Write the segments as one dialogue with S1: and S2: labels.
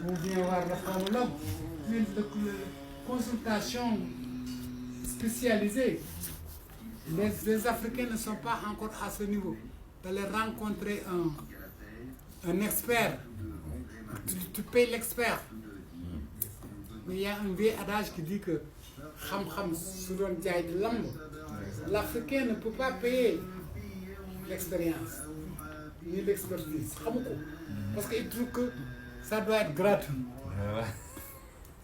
S1: ou bien voir le pharmacologue, mais de consultation spécialisée. Les Africains ne sont pas encore à ce niveau. D'aller rencontrer un expert. Tu payes l'expert. Mais il y a un vieil adage qui dit que l'Africain ne peut pas payer l'expérience ni l'expertise. Parce qu'il trouve que ça doit être gratuit.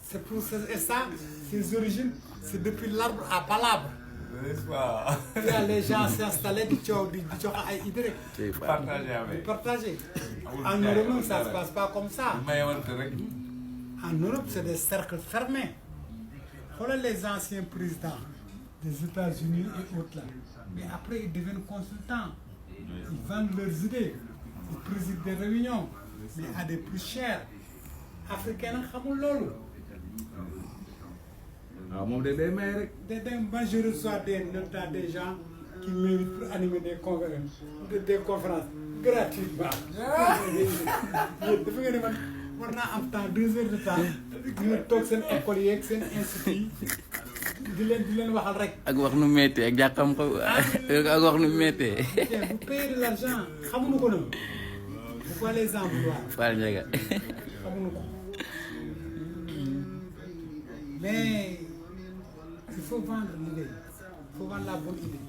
S1: C'est pour ça, et ça, ses origines, c'est depuis l'arbre à palabre. Il y a les gens s'installer du partager. En Europe, ça ne se passe pas comme ça. En Europe, c'est des cercles fermés. Voilà les anciens présidents des États-Unis et autres là. Mais après, ils deviennent consultants. Ils vendent leurs idées. Ils président des réunions, mais à des plus chers. Africains, moi, je reçois des gens qui méritent pour animer des conférences gratuitement. On a un temps, 2 heures de temps, ñu toog seen école yeeg seen institut di leen waxal rek.
S2: ak wax nu méttee ak jàkkam ko ak wax nu méttee.
S1: Vous payez de l'argent xamuñu ko noonu. Pourquoi les gens vouloir.
S2: Fall Ndiaga.
S1: xamuñu ko. Mais il faut vendre l'idée. Il faut vendre la bonne idée.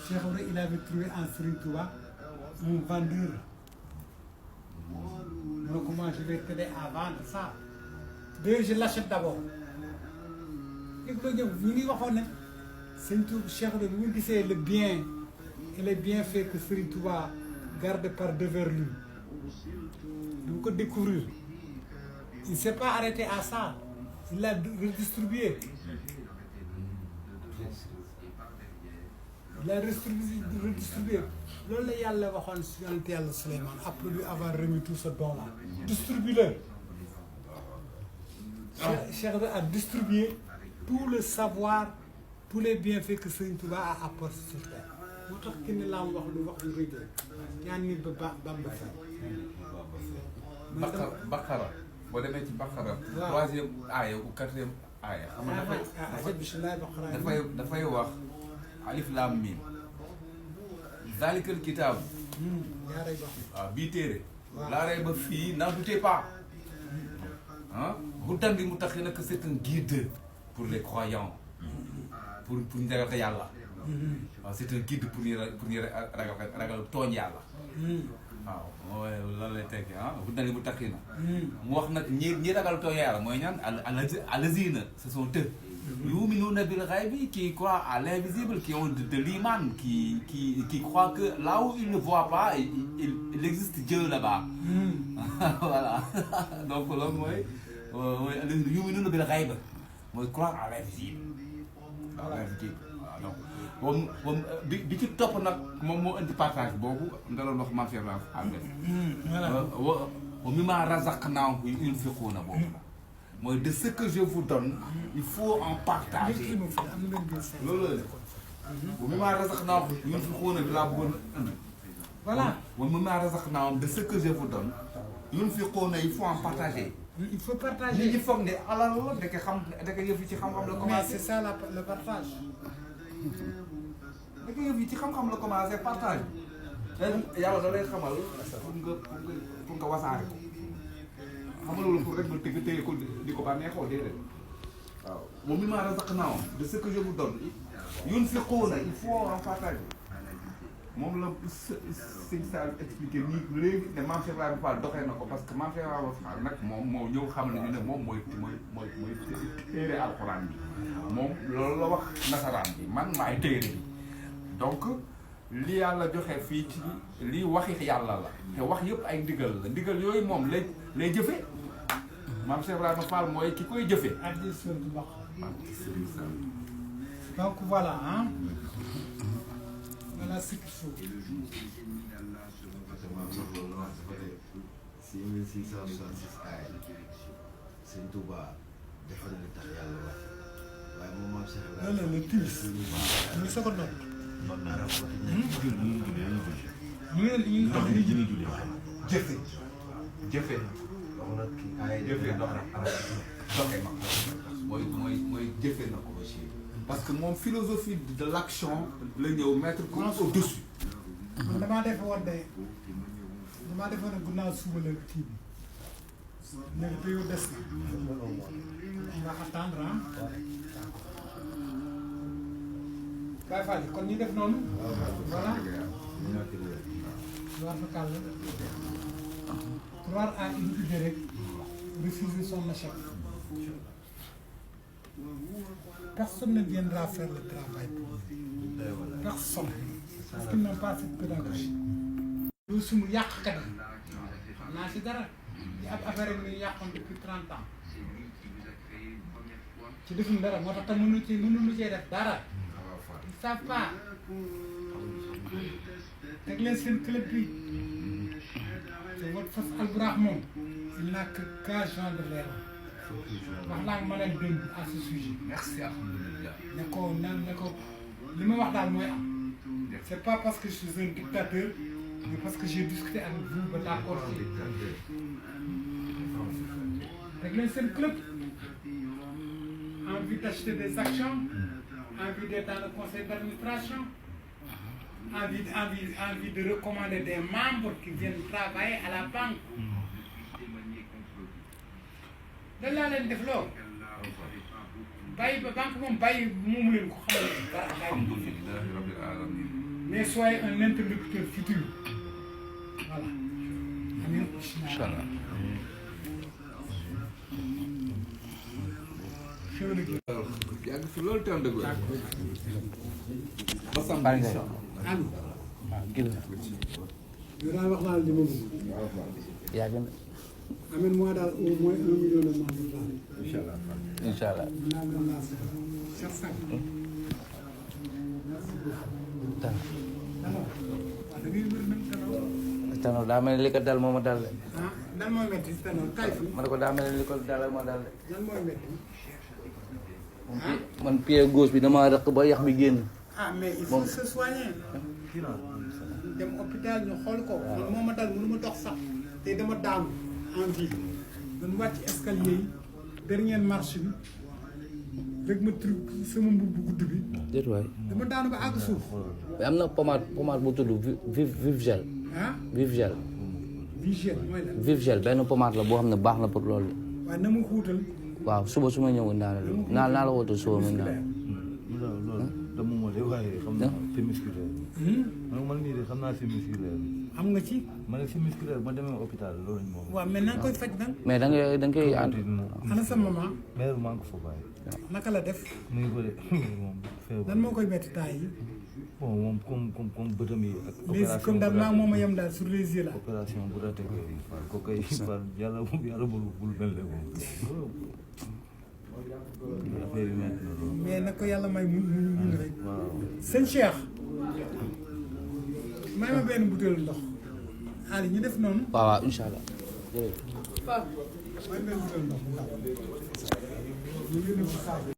S1: Cheikh Oumar, il avait trouvé en Serigne Touba un vendeur. Donc comment je vais t'aider à vendre ça? D'ailleurs, je l'achète d'abord. Cheikh Oumar, vous disiez le bien et les bienfaits que Serigne Touba garde par devers lui. Donc découvrir. Il ne s'est pas arrêté à ça. Il l'a redistribué. Il a redistribué. Loolu la Yàlla waxoon si Yonent Yàlla Souleymane après lui avoir remis tout ce don-là. Distribue-le. Cheikh a distribué tout le savoir, tous les bienfaits que Serigne Touba a apporté sur terre. moo tax ki ne laa wax lu wax lu rëy ñaan nit ba Bamba Fall.
S3: Bakara boo demee ci Bakara. waaw 3e aaya ou 4e aaya. xam nga dafay wax. alif lam mim zalikal kitab waaw bii téere laa rey ba fii n'en doutez pas bu dangi mu tax nag c'est un guide pour les croyants pour ñu ragal yàlla waaw c'est un guide pour ñu ragal tooñ yàlla waaw mooy lan lay tekki bu dangi mu tax na mu wax nag ñi ragal tooñ yàlla mooy ñaan alazina ce sont eux yu'minuna bil ghaibi qui croient à l'invisible, qui ont de l'iman, qui croient que là où ils ne voient pas, il existe Dieu là-bas. Voilà. Donc là, moi, yu'minuna bil ghaibi, moi croire à l'invisible. À l'invisible. Donc, bi ci topp nag moom moo indi partage boobu nga doon wax man fi am wa mimma razaqnahum yunfiquna boobu. Moi, de ce que je vous donne, il faut en partager.
S1: Voilà.
S3: De ce que je vous donne, il faut en partager.
S1: Il faut partager. Mais c'est ça le partage.
S3: xam nga loolu pour rek ba tëgg téye ko di ko bànneexoo déedéet waaw moom mi maa razaqnaahum de ce que je vous donne yunfiquuna il faut en partager moom la sëñ Sall expliqué nii léegi ne Mame Cheikh Ibrahima Fall doxee na ko parce que Mame Cheikh Ibrahima Fall nag moom moo ñëw xam ne moom mooy téere alxuraan bi moom loolu la wax nasaraan bi man maay téere bi donc li yàlla joxe fii ci lii waxi yàlla la te wax yëpp ay ndigal la ndigal yooyu moom lay jëfe Mame Cheikh Ibrahima Fall mooy ki koy jëfe
S1: donc voilà hein voilà ce qu'il faut
S4: 6666 ay Sëñ Touba defal na tax yàlla wax waaye moom Mame Cheikh Ibrahima
S1: le tiis ñu sa ko noot ñu ngi
S3: ndox yi ñuy julli jëfe jëfe ndox na doxe ma mooy jëfe na ko aussi parce que moom philosophie de l'action la ñëw mettre ko au-dessus.
S1: man damaa defoon ne ginnaaw suba la kii bi nekk période des na on va attendre Baye Fall kon ñu def noonu voilà war fa kàll croire à une idée rek refuser son échec personne ne viendra faire le travail pour vous personne parce qu'ils n'ont pas cette pédagogie loolu sumu yàqkat yi xam naa si dara di ab affaire yi ñu yàqoon depuis 30 ans ci defuñ dara moo tax te mënuñu cee def dara ils savent pas teg leen seen club bi te votre fas alburax moom il n'a que 15 ans de l'ère wax naa ma leen démb à ce sujet
S3: merci alhamdulilah.
S1: ne ko li ma wax daal mooy am c'est pas parce que je suis un dictateur mais parce que j'ai discuté avec vous ba d'accord teg leen seen club envie d'acheter des actions envie d'être dans le conseil d'administration envie de recommander des membres qui viennent travailler à la banque dañ laa leen def loolu bàyyi ba banque moom bàyyi moomu leen ko xamal leen dara
S3: alhamdulilah rabbil alamin.
S1: mais soyez un interlocuteur futur voilà amiin
S2: Inch'Allah.
S3: yàgg fi loolu tam dëgg la. ba sàmm
S2: Pare nga.
S3: incha allah.
S1: amiin
S2: waaw gis nga.
S1: yow daal wax naa la li ma bëgg
S2: yàgg na.
S1: amiin moi daal au moins 1 million de membres daal
S3: incha allah.
S2: incha allah.
S1: naa gën laa soxla Cheikh Sarr
S2: Tano.
S1: alors da ngay wér nag Tano
S2: Tano daa mel ni li ko dal moo ma dal de.
S1: ah lan mooy métti Tano kay fi
S2: ma ne ko daa mel ni li ko dal moo dal de.
S1: lan mooy métti
S2: man pied gauche bi damaa rëq ba yax bi génn.
S1: ah mais il faut se soigner dem hôpital ñu xool ko man moo ma dal mënu ma dox sax te dama daanu en vie doon wàcc escalier yi dernière marche bi rek ma truc sama mbubb bu gudd bi
S2: déet waay.
S1: dama daanu ba àgg suuf
S2: mais am na pommade bu tudd Vive Gel.
S1: ah
S2: Vive Gel.
S1: vigile mooy la
S2: Vive Gel benn pommade la boo xam ne baax na pour loolu.
S1: waaye na ma xuutal
S2: waaw suba su ma ñëwoon naa la woote suba mu naan.
S5: loolu dama moo de waaye xam naa c'est musculaire man mii de xam naa c'est musculaire
S1: am nga ci
S5: ma ne c'est musculaire ma demee hôpital loolu lañ moom
S1: waaw mais na nga koy faj nag
S2: mais da ngay ànd.
S1: ana sa maman
S5: mère maa ngi ko fa bàyyi
S1: naka la def
S5: mu ngi ko de moom feebar
S1: lan moo koy metti temps yi
S5: bon moom comme bëtam yi ak
S1: les comme daal maa moom a yem daal sur les yeux là
S5: opération bu raté ko kay far yàlla bul mel ne moom affaire yi metti na loolu
S1: mais na ko yàlla may muñ rek
S5: waaw
S1: sëñ Cheikh may ma benn butéelu ndox Ali ñu def noonu
S2: waaw waaw incha allah.
S1: may benn butéelu ndox bu ndaw ñu yónni ko saabu